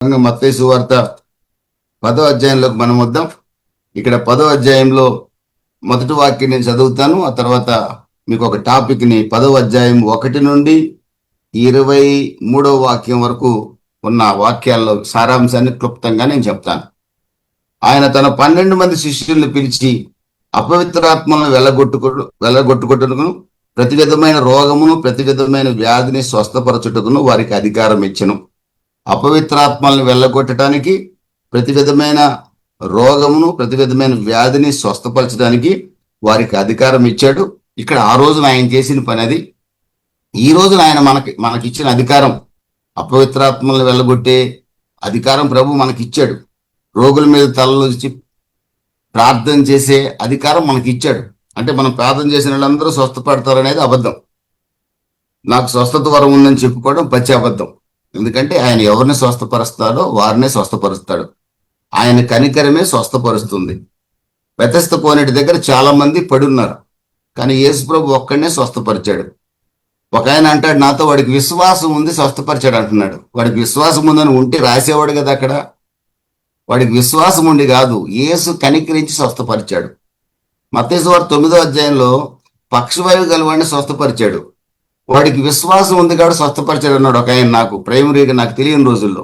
మత్తయి సువార్త 10వ అధ్యాయంలోకి మనం వద్దాం. ఇక్కడ 10వ అధ్యాయంలో మొదటి వాక్యం నేను చదువుతాను. ఆ తర్వాత మీకు ఒక టాపిక్ ని 10వ అధ్యాయం 1 నుండి 23వ వాక్యం వరకు ఉన్న వాక్యాల్లో సారాంశాన్ని క్లుప్తంగా నేను చెప్తాను. ఆయన తన 12 మంది శిష్యుల్ని పిలిచి అపవిత్రాత్మలను వెళ్ళగొట్టుకుటకును ప్రతి విధమైన రోగమును ప్రతి విధమైన వ్యాధిని స్వస్థపరచుటకును వారికి అధికారం ఇచ్చెను. అపవిత్రాత్మలను వెళ్ళగొట్టడానికి, ప్రతి విధమైన రోగమును ప్రతి విధమైన వ్యాధిని స్వస్థపరచడానికి వారికి అధికారం ఇచ్చాడు. ఇక్కడ ఆ రోజున ఆయన చేసిన పని అది. ఈ రోజున ఆయన మనకిచ్చిన అధికారం, అపవిత్రాత్మలను వెళ్ళగొట్టే అధికారం ప్రభు మనకిచ్చాడు. రోగుల మీద తలలోంచి ప్రార్థన చేసే అధికారం మనకిచ్చాడు. అంటే మనం ప్రార్థన చేసిన వాళ్ళందరూ స్వస్థపడతారు అనేది అబద్ధం. నాకు స్వస్థత వరం ఉందని చెప్పుకోవడం పచ్చి అబద్ధం. ఎందుకంటే ఆయన ఎవరిని స్వస్థపరుస్తాడో వారినే స్వస్థపరుస్తాడు. ఆయన కనికరమే స్వస్థపరుస్తుంది. బెతెస్దా కోనేటి దగ్గర చాలా మంది పడున్నారు, కానీ యేసు ప్రభు ఒక్కడనే స్వస్థపరిచాడు. ఒక ఆయన అంటాడు నాతో, వాడికి విశ్వాసం ఉంది స్వస్థపరిచాడు అంటున్నాడు. వాడికి విశ్వాసం ఉందని ఉంటే రాసేవాడు కదా అక్కడ. వాడికి విశ్వాసం ఉండి కాదు, యేసు కనికరించి స్వస్థపరిచాడు. మత్తయి సువార్త 9వ అధ్యాయంలో పక్షవాయువు గలవాడిని స్వస్థపరిచాడు. వాడికి విశ్వాసం ఉంది కాబట్టి స్వస్థపరిచాడు అన్నాడు ఒక ఆయన. నాకు ప్రైమరీగా నాకు తెలియని రోజుల్లో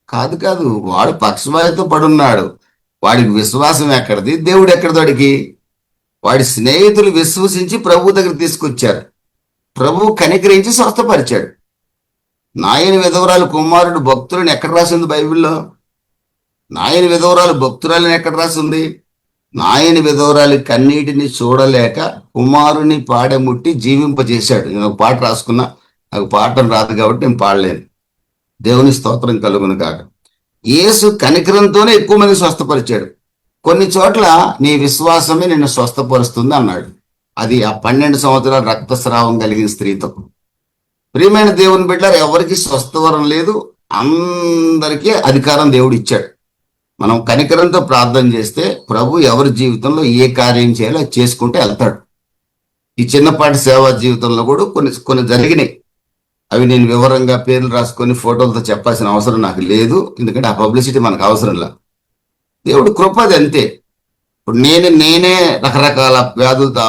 కాదు, వాడు పక్షవాయువుతో పడున్నాడు. వాడికి విశ్వాసం ఎక్కడిది, దేవుడు ఎక్కడిది వాడికి? వాడి స్నేహితులు విశ్వసించి ప్రభు దగ్గర తీసుకొచ్చారు. ప్రభు కనికరించి స్వస్థపరిచాడు. నాయన విధవరాలు కుమారుడు భక్తులని ఎక్కడ రాసింది బైబిల్లో? నాయన విధవరాలు భక్తురాలని ఎక్కడ రాసింది? నాయని విధవరాలి కన్నీటిని చూడలేక కుమారుని పాడముట్టి జీవింపజేశాడు. నేను ఒక పాట రాసుకున్నా, నాకు పాఠం రాదు కాబట్టి నేను పాడలేను. దేవుని స్తోత్రం కలుగును కాక. యేసు కనికరంతోనే ఎక్కువ మంది స్వస్థపరిచాడు. కొన్ని చోట్ల నీ విశ్వాసమే నిన్ను స్వస్థపరుస్తుంది అన్నాడు. అది ఆ 12 సంవత్సరాల రక్తస్రావం కలిగిన స్త్రీతో. ప్రియమైన దేవుని బిడ్డలారా, ఎవరికి స్వస్థవరం లేదు, అందరికీ అధికారం దేవుడు ఇచ్చాడు. మనం కనికరంతో ప్రార్థన చేస్తే ప్రభు ఎవరి జీవితంలో ఏ కార్యం చేయాలో అది చేసుకుంటే వెళ్తాడు. ఈ చిన్నపాటి సేవా జీవితంలో కూడా కొన్ని జరిగినాయి. అవి నేను వివరంగా పేర్లు రాసుకొని ఫోటోలతో చెప్పాల్సిన అవసరం నాకు లేదు, ఎందుకంటే ఆ పబ్లిసిటీ మనకు అవసరంలా. దేవుడు కృపది అంతే. ఇప్పుడు నేనే రకరకాల వ్యాధులతో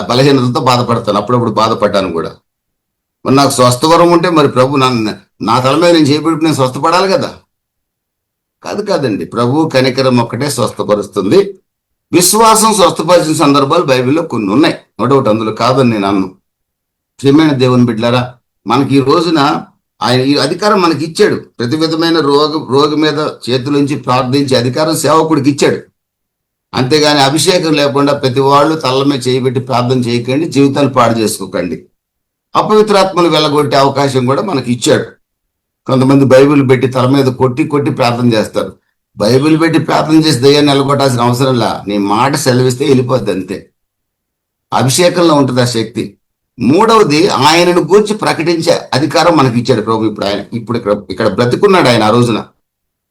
బలహీనతలతో బాధపడతాను, అప్పుడప్పుడు బాధపడ్డాను కూడా. మరి నాకు స్వస్థవరం ఉంటే మరి ప్రభు నా తల మీద నేను చేపెట్టి నేను స్వస్థపడాలి కదా. కాదండి, ప్రభు కనికరం ఒక్కటే స్వస్థపరుస్తుంది. విశ్వాసం స్వస్థపరిచిన సందర్భాలు బైబిల్లో కొన్ని ఉన్నాయి, ఒకటి అందులో కాదని నేను అన్ను. ప్రియమైన దేవుని బిడ్డలారా, మనకి ఈ రోజున ఆయన ఈ అధికారం మనకి ఇచ్చాడు. ప్రతి విధమైన రోగి మీద చేతులుంచి ప్రార్థించే అధికారం సేవకుడికి ఇచ్చాడు. అంతేగాని అభిషేకం లేకుండా ప్రతి వాళ్ళు తల్ల మీద చేయబెట్టి ప్రార్థన చేయకండి, జీవితాలు పాడు చేసుకోకండి. అపవిత్రాత్మలు వెళ్ళగొట్టే అవకాశం కూడా మనకి ఇచ్చాడు. కొంతమంది బైబిల్ పెట్టి తల మీద కొట్టి ప్రార్థన చేస్తారు. బైబిల్ పెట్టి ప్రార్థన చేసి దయ్యాన్ని నిలగొట్టాల్సిన అవసరంలా, నీ మాట సెలవిస్తే వెళ్ళిపోద్ది అంతే. అభిషేకంలో ఉంటుంది ఆ శక్తి. మూడవది, ఆయనను గూర్చి ప్రకటించే అధికారం మనకి ఇచ్చాడు ప్రభు. ఇప్పుడు ఇక్కడ బ్రతికున్నాడు ఆయన ఆ రోజున.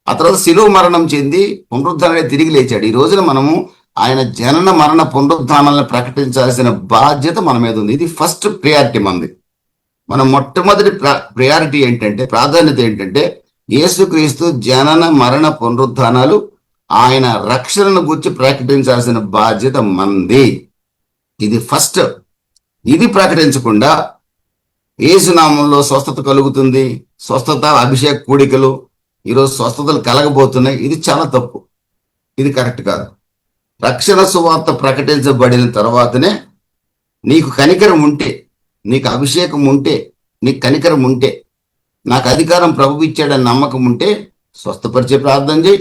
ఆ తర్వాత శిలువ మరణం చెంది పునరుద్ధానం తిరిగి లేచాడు. ఈ రోజున మనము ఆయన జనన మరణ పునరుద్ధానాలను ప్రకటించాల్సిన బాధ్యత మన మీద ఉంది. ఇది ఫస్ట్ ప్రియారిటీ మనది. మన మొట్టమొదటి ప్రయారిటీ ఏంటంటే, ప్రాధాన్యత ఏంటంటే, యేసుక్రీస్తు జనన మరణ పునరుద్ధానాలు, ఆయన రక్షణను గురించి ప్రకటించాల్సిన బాధ్యత మంది. ఇది ఫస్ట్. ఇది ప్రకటించకుండా యేసునామంలో స్వస్థత కలుగుతుంది, స్వస్థత అభిషేక కూడికలు, ఈరోజు స్వస్థతలు కలగబోతున్నాయి, ఇది చాలా తప్పు. ఇది కరెక్ట్ కాదు. రక్షణ సువార్త ప్రకటించబడిన తర్వాతనే నీకు కనికరం ఉంటే, నీకు అభిషేకం ఉంటే, నీకు కనికరం ఉంటే, నాకు అధికారం ప్రభు ఇచ్చాడని నమ్మకం ఉంటే స్వస్థపరిచే ప్రార్థన చేయి,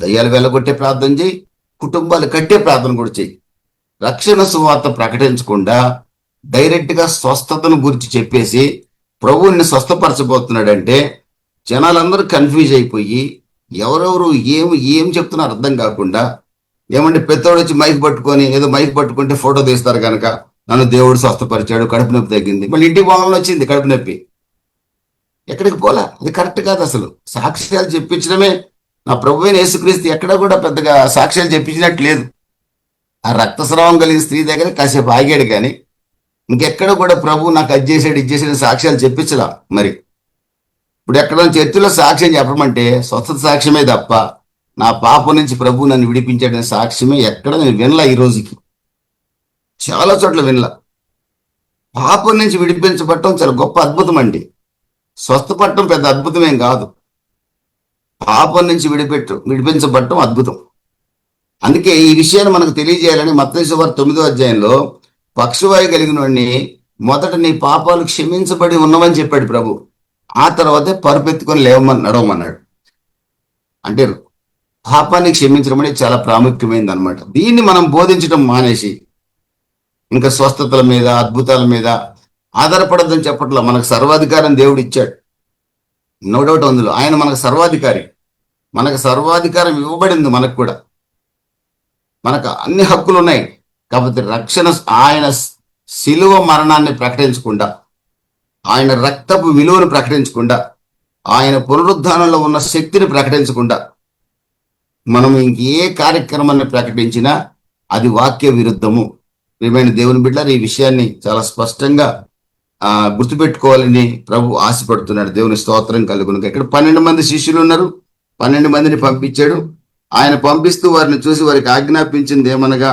దయ్యాలు వెళ్ళగొట్టే ప్రార్థన చేయి, కుటుంబాలు కట్టే ప్రార్థన కూడా చేయి. రక్షణ సువార్త ప్రకటించకుండా డైరెక్ట్గా స్వస్థతను గురించి చెప్పేసి ప్రభువుని స్వస్థపరచబోతున్నాడంటే జనాలందరూ కన్ఫ్యూజ్ అయిపోయి ఎవరెవరు ఏం చెప్తున్నారు అర్థం కాకుండా, ఏమంటే పెద్దోడు వచ్చి మైక్ పట్టుకొని ఏదో మైక్ పట్టుకుంటే ఫోటో తీస్తారు కనుక నన్ను దేవుడు స్వస్థపరిచాడు, కడుపు నొప్పి తగ్గింది, మళ్ళీ ఇంటికి పోవాలని వచ్చింది కడుపు నొప్పి. ఎక్కడికి పోలా, అది కరెక్ట్ కాదు. అసలు సాక్ష్యాలు చెప్పించడమే, నా ప్రభువైన యేసుక్రీస్తు ఎక్కడ కూడా పెద్దగా సాక్ష్యాలు చెప్పించినట్టు లేదు. ఆ రక్తస్రావం కలిగిన స్త్రీ దగ్గర కాసేపు ఆగాడు, కానీ ఇంకెక్కడ కూడా ప్రభు నాకు అది చేసాడు ఇది చేసాడు సాక్ష్యాలు చెప్పించలా. మరి ఇప్పుడు ఎక్కడ చర్చిలో సాక్ష్యం చెప్పమంటే స్వస్థత సాక్ష్యమే తప్ప నా పాపం నుంచి ప్రభు నన్ను విడిపించాడనే సాక్ష్యమే ఎక్కడ నేను వినలా ఈ రోజుకి. చాలా చోట్ల వినలా. పాపం నుంచి విడిపించబడటం చాలా గొప్ప అద్భుతం అండి. స్వస్థపడటం పెద్ద అద్భుతమేం కాదు. పాపం నుంచి విడిపించబడటం అద్భుతం. అందుకే ఈ విషయాన్ని మనకు తెలియజేయాలని మత్తయి సువార్త 9వ అధ్యాయంలో పక్షవాయు కలిగిన వాడిని మొదట నీ పాపాలు క్షమించబడి ఉన్నవని చెప్పాడు ప్రభు. ఆ తర్వాతే పరుపెత్తుకొని లేవమని నడవమన్నాడు. అంటే పాపాన్ని క్షమించడం అనేది చాలా ప్రాముఖ్యమైనది అనమాట. దీన్ని మనం బోధించడం మానేసి ఇంకా స్వస్థతల మీద అద్భుతాల మీద ఆధారపడద్దని చెప్పట్లా. మనకు సర్వాధికారం దేవుడు ఇచ్చాడు, నో డౌట్ అందులో. ఆయన మనకు సర్వాధికారి. మనకు సర్వాధికారం ఇవ్వబడింది. మనకు కూడా మనకు అన్ని హక్కులు ఉన్నాయి. కాబట్టి రక్షణ ఆయన శిలువ మరణాన్ని ప్రకటించకుండా, ఆయన రక్తపు విలువను ప్రకటించకుండా, ఆయన పునరుద్ధానంలో ఉన్న శక్తిని ప్రకటించకుండా మనం ఇంకే కార్యక్రమాన్ని ప్రకటించినా అది వాక్య విరుద్ధము. ప్రియమైన దేవుని బిడ్డలారా, ఈ విషయాన్ని చాలా స్పష్టంగా గుర్తుపెట్టుకోవాలని ప్రభు ఆశపడుతున్నాడు. దేవుని స్తోత్రం కలుగును. ఇక్కడ 12 మంది శిష్యులు ఉన్నారు. 12 మందిని పంపించాడు. ఆయన పంపిస్తూ వారిని చూసి వారికి ఆజ్ఞాపించింది ఏమనగా,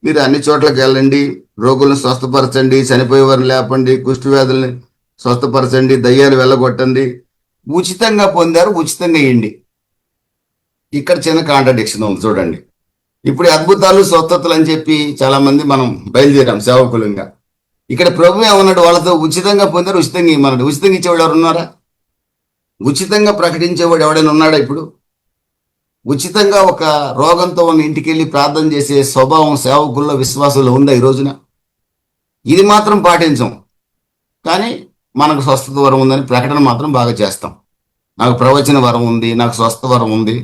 మీరు అన్ని చోట్లకి వెళ్ళండి, రోగులను స్వస్థపరచండి, చనిపోయే వారిని లేపండి, కుష్టి వ్యాధుల్ని స్వస్థపరచండి, దయ్యాలు వెళ్ళగొట్టండి. ఉచితంగా పొందారు, ఉచితంగా ఇయ్యండి. ఇక్కడ చిన్న కాంట్రడిక్షన్ ఉంది చూడండి. ఇప్పుడు అద్భుతాలు స్వస్థతలు అని చెప్పి చాలా మంది మనం బయలుదేరాం సేవకులంగా. ఇక్కడ ప్రభు ఏమన్నాడు, వాళ్ళతో ఉచితంగా పొందారు, ఉచితంగా ఇవ్వమన్నాడు. ఉచితంగా ఇచ్చేవాడు ఎవరు ఉన్నారా? ఉచితంగా ప్రకటించేవాడు ఎవడైనా ఉన్నాడా? ఇప్పుడు ఉచితంగా ఒక రోగంతో ఉన్న ఇంటికి వెళ్ళి ప్రార్థన చేసే స్వభావం సేవకుల్లో విశ్వాసంలో ఉందా ఈ రోజున? ఇది మాత్రం పాటించం, కానీ మనకు స్వస్థత వరం ఉందని ప్రకటన మాత్రం బాగా చేస్తాం. నాకు ప్రవచన వరం ఉంది, నాకు స్వస్థ వరం ఉంది,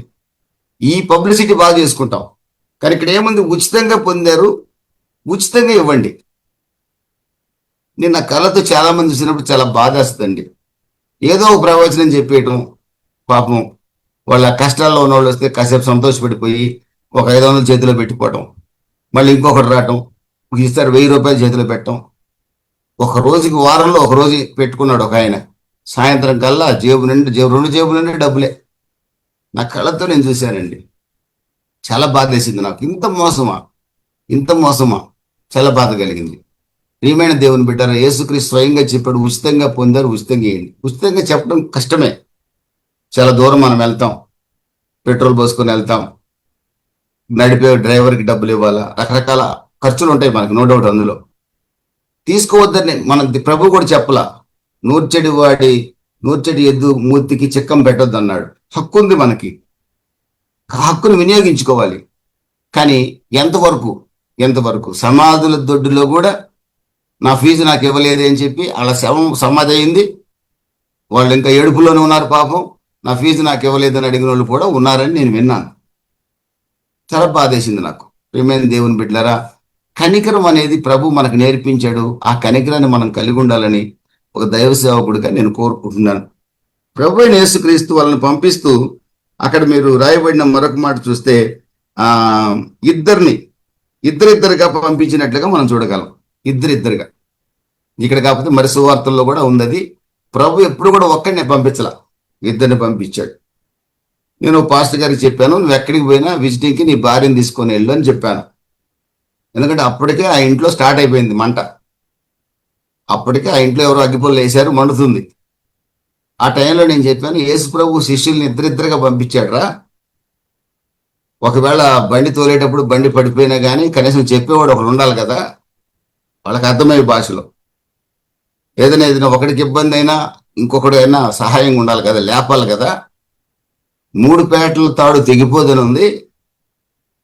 ఈ పబ్లిసిటీ బాగా చేసుకుంటాం. కానీ ఇక్కడ ఏముంది? ఉచితంగా పొందారు, ఉచితంగా ఇవ్వండి. నేను నా కళ్ళతో చాలా మంది చూసినప్పుడు చాలా బాధేస్తుందండి. ఏదో ఒక ప్రవచనం చెప్పేయటం, పాపం వాళ్ళ కష్టాల్లో ఉన్న వాళ్ళు వస్తే కాసేపు సంతోషపడిపోయి ఒక 500 చేతిలో పెట్టిపోవటం, మళ్ళీ ఇంకొకటి రావటం, ఈసారి 1000 రూపాయలు చేతిలో పెట్టడం. ఒక రోజుకి వారంలో ఒక రోజు పెట్టుకున్నాడు ఒక ఆయన. సాయంత్రం కల్లా రెండు జేబుల నుండి డబ్బులే. నా కళ్ళతో నేను చూశానండి. చాలా బాధ వేసింది నాకు. ఇంత మోసమా చాలా బాధ కలిగింది. ప్రియమైన దేవుని బిడ్డారా, యేసుక్రీస్తు స్వయంగా చెప్పాడు, ఉచితంగా పొందారు, ఉచితంగా ఇవ్వండి. ఉచితంగా చెప్పడం కష్టమే. చాలా దూరం మనం వెళ్తాం, పెట్రోల్ పోసుకొని వెళ్తాం, నడిపే డ్రైవర్కి డబ్బులు ఇవ్వాలా, రకరకాల ఖర్చులు ఉంటాయి మనకు, నో డౌట్. అందులో తీసుకోవద్దని మన ప్రభు కూడా చెప్పలా. నూర్చెడి ఎద్దు మూర్తికి చిక్కం పెట్టొద్దు అన్నాడు. హక్కు ఉంది మనకి, హక్కును వినియోగించుకోవాలి. కానీ ఎంతవరకు సమాధుల దొడ్డులో కూడా నా ఫీజు నాకు ఇవ్వలేదు అని చెప్పి అలా శవం సమాధి అయింది. వాళ్ళు ఇంకా ఏడుపులోనే ఉన్నారు పాపం. నా ఫీజు నాకు ఇవ్వలేదని అడిగిన వాళ్ళు కూడా ఉన్నారని నేను విన్నాను. చాలా బాధేసింది నాకు. ప్రియమైన దేవుని బిడ్డలారా, కనికరం అనేది ప్రభు మనకు నేర్పించాడు. ఆ కనికరాన్ని మనం కలిగి ఉండాలని ఒక దైవ సేవకుడిగా నేను కోరుకుంటున్నాను. ప్రభు అయిన యేసుక్రీస్తు వాళ్ళని పంపిస్తూ అక్కడ మీరు రాయబడిన మరొక మాట చూస్తే ఇద్దరిద్దరుగా పంపించినట్లుగా మనం చూడగలం. ఇద్దరిద్దరుగా. ఇక్కడ కాకపోతే మరి సువార్తల్లో కూడా ఉంది. ప్రభు ఎప్పుడు కూడా ఒక్కడినే పంపించలా, ఇద్దరిని పంపించాడు. నేను పాస్టర్ గారికి చెప్పాను, నువ్వు ఎక్కడికి పోయినా విజిటింగ్కి నీ భార్యను తీసుకొని వెళ్ళు అని చెప్పాను. ఎందుకంటే అప్పటికే ఆ ఇంట్లో స్టార్ట్ అయిపోయింది మంట. అప్పటికే ఆ ఇంట్లో ఎవరో అగ్గిపొల్లు వేశారు, మండుతుంది. ఆ టైంలో నేను చెప్పాను, యేసు ప్రభు శిష్యుల్ని ఇద్దరిద్దరుగా పంపించాడు రా. ఒకవేళ బండి తోలేటప్పుడు బండి పడిపోయినా కానీ కనీసం చెప్పేవాడు ఒకడు ఉండాలి కదా, వాళ్ళకి అర్థమయ్యే భాషలో. ఏదైనా ఒకడికి ఇబ్బంది అయినా ఇంకొకడు అయినా సహాయంగా ఉండాలి కదా, లేపాలి కదా. 3 పేటల తాడు తెగిపోదని ఉంది,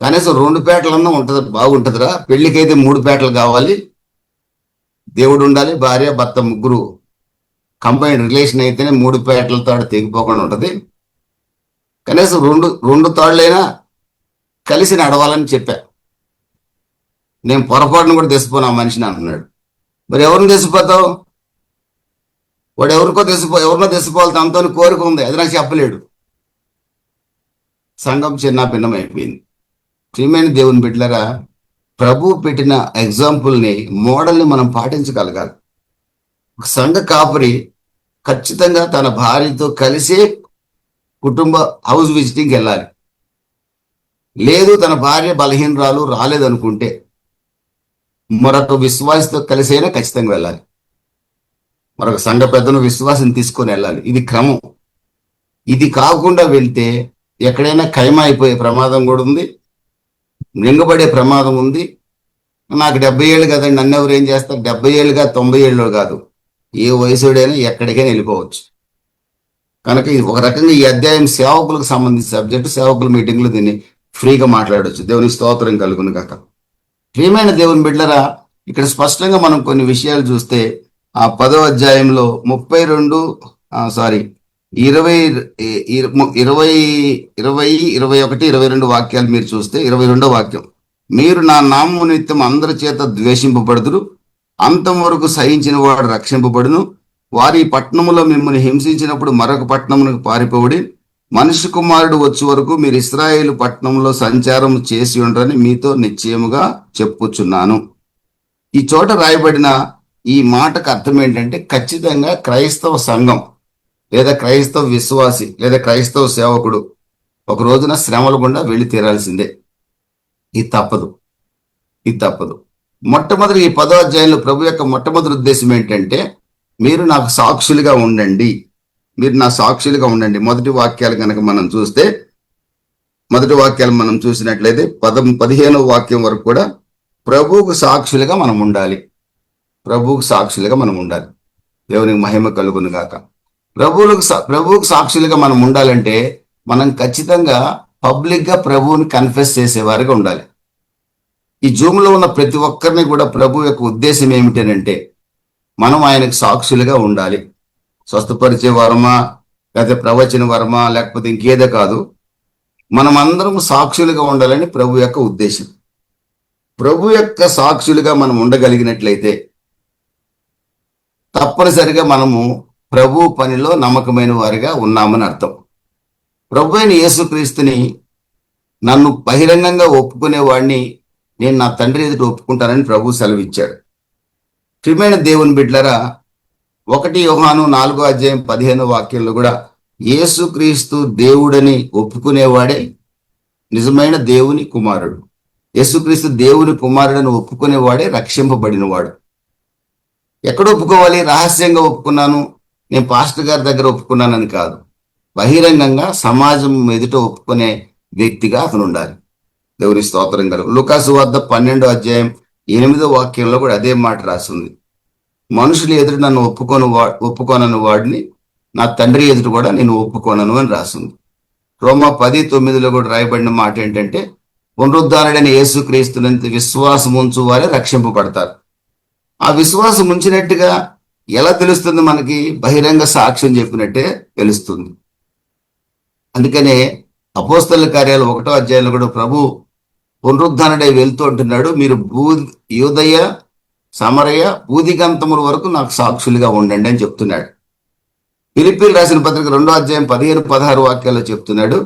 కనీసం 2 పేటలన్నా ఉంటుంది, బాగుంటుందిరా. పెళ్లికైతే 3 పేటలు కావాలి, దేవుడు ఉండాలి, భార్య భర్త ముగ్గురు కంబైన్డ్ రిలేషన్ అయితేనే 3 పేటల తాడు తెగిపోకుండా ఉంటుంది. కనీసం రెండు తాళ్ళైనా కలిసి నడవాలని చెప్పా. నేను పొరపాటును కూడా తెసిపోను ఆ మనిషిని అన్నాడు. మరి ఎవరిని తెసిపోతావు? వాడు ఎవరినో తెసిపోవాలి, తనతో కోరిక ఉంది, అది నాకు చెప్పలేడు. సంఘం చిన్న భిన్నమైపోయింది. ప్రియమైన దేవుని బిడ్డలారా, ప్రభు పెట్టిన ఎగ్జాంపుల్ని, మోడల్ని మనం పాటించగలగాలి. ఒక సంఘ కాపరి ఖచ్చితంగా తన భార్యతో కలిసే కుటుంబ హౌస్ విజిటింగ్కి వెళ్ళాలి. లేదు తన భార్య బలహీనరాలు రాలేదనుకుంటే మరొక విశ్వాసతో కలిసైనా ఖచ్చితంగా వెళ్ళాలి. మరొక సంఘ పెద్దను విశ్వాసం తీసుకొని వెళ్ళాలి. ఇది క్రమం. ఇది కాకుండా వెళ్తే ఎక్కడైనా ఖైమా అయిపోయే ప్రమాదం కూడా ఉంది, మింగబడే ప్రమాదం ఉంది. నాకు 70 ఏళ్ళు కదండి, నన్ను ఎవరు ఏం చేస్తారు? 70 ఏళ్ళు కాదు, 90 ఏళ్ళు కాదు, ఏ వయసుడైనా ఎక్కడికైనా వెళ్ళిపోవచ్చు. కనుక ఇది ఒక రకంగా ఈ అధ్యాయం సేవకులకు సంబంధించిన సబ్జెక్టు. సేవకుల మీటింగ్లో దీన్ని ఫ్రీగా మాట్లాడవచ్చు. దేవుని స్తోత్రం కలుగును గాక. ప్రియమైన దేవుని బిడ్డలరా, ఇక్కడ స్పష్టంగా మనం కొన్ని విషయాలు చూస్తే ఆ 10వ అధ్యాయంలో 20, 21, 22 వాక్యాలు మీరు చూస్తే 22వ వాక్యం, మీరు నా నామము నిమిత్తం అందరి చేత ద్వేషింపబడుదురు, అంతం వరకు సహించిన వాడు రక్షింపబడును. వారి పట్టణములో మిమ్మల్ని హింసించినప్పుడు మరొక పట్టణమునకు పారిపోవడి, మనిషి కుమారుడు వచ్చే వరకు మీరు ఇశ్రాయేలు పట్టణంలో సంచారం చేసి ఉండరని మీతో నిశ్చయముగా చెప్పుచున్నాను. ఈ చోట రాయబడిన ఈ మాటకు అర్థం ఏంటంటే, ఖచ్చితంగా క్రైస్తవ సంఘం లేదా క్రైస్తవ విశ్వాసి లేదా క్రైస్తవ సేవకుడు ఒక రోజున శ్రమల గుండా వెళ్ళి తీరాల్సిందే. ఇది తప్పదు. మొట్టమొదటి ఈ 10వ అధ్యాయంలో ప్రభు యొక్క మొట్టమొదటి ఉద్దేశం ఏంటంటే, మీరు నాకు సాక్షులుగా ఉండండి, మీరు నా సాక్షులుగా ఉండండి. మొదటి వాక్యాలు కనుక మనం చూస్తే, మొదటి వాక్యాలు మనం చూసినట్లయితే 15వ వాక్యం వరకు కూడా ప్రభువుకు సాక్షులుగా మనం ఉండాలి. ప్రభువుకు సాక్షులుగా మనం ఉండాలి. దేవునికి మహిమ కలుగును గాక. ప్రభువుకు సాక్షులుగా మనం ఉండాలంటే మనం ఖచ్చితంగా పబ్లిక్ గా ప్రభువుని కన్ఫెస్ చేసేవారుగా ఉండాలి. ఈ జూమ్లో ఉన్న ప్రతి ఒక్కరిని కూడా ప్రభు యొక్క ఉద్దేశం ఏమిటనంటే, మనం ఆయనకు సాక్షులుగా ఉండాలి. స్వస్థపరిచే వరమా, లేకపోతే ప్రవచన వరమా, లేకపోతే ఇంకేదో కాదు, మనం అందరం సాక్షులుగా ఉండాలని ప్రభు యొక్క ఉద్దేశం. ప్రభు యొక్క సాక్షులుగా మనం ఉండగలిగినట్లయితే తప్పనిసరిగా మనము ప్రభు పనిలో నమ్మకమైన వారిగా ఉన్నామని అర్థం. ప్రభు అయిన యేసుక్రీస్తుని నన్ను బహిరంగంగా ఒప్పుకునేవాడిని నేను నా తండ్రి ఎదుట ఒప్పుకుంటానని ప్రభు సెలవిచ్చాడు. ప్రియమైన దేవుని బిడ్డలరా, 1 యోహాను 4వ అధ్యాయం 15వ వాక్యంలో కూడా యేసుక్రీస్తు దేవుడని ఒప్పుకునేవాడే నిజమైన దేవుని కుమారుడు. యేసుక్రీస్తు దేవుని కుమారుడని ఒప్పుకునేవాడే రక్షింపబడినవాడు. ఎక్కడ ఒప్పుకోవాలి? రహస్యంగా ఒప్పుకున్నాను, నేను పాస్టర్ గారి దగ్గర ఒప్పుకున్నానని కాదు. బహిరంగంగా సమాజం ఎదుట ఒప్పుకునే వ్యక్తిగా అతను ఉండాలి. దేవుని స్తోత్రం కలుగు. లూకాసు వద్ద 12వ అధ్యాయం 8వ వాక్యంలో కూడా అదే మాట రాసింది. మనుషులు ఎదుట నన్ను ఒప్పుకోనని వాడిని నా తండ్రి ఎదుట కూడా నేను ఒప్పుకోనను అని రాసింది. రోమా 10:9లో కూడా రాయబడిన మాట ఏంటంటే, పునరుద్ధారుడైన యేసుక్రీస్తునంత విశ్వాసం ఉంచు వారే రక్షింపబడతారు. ఆ విశ్వాసం ఉంచినట్టుగా ఎలా తెలుస్తుంది? మనకి బహిరంగ సాక్ష్యం చెప్పినట్టే తెలుస్తుంది. అందుకనే అపోస్తలుల కార్యాలు 1వ అధ్యాయంలో కూడా ప్రభు పునరుద్ధానుడై వెళ్తూ ఉంటున్నాడు, మీరు యూదయ సమరయ బూదిగంతముల వరకు నాకు సాక్షులుగా ఉండండి అని చెప్తున్నాడు. ఫిలిప్పీయులకు రాసిన పత్రిక 2వ అధ్యాయం 15-16 వాక్యాల్లో చెప్తున్నాడు,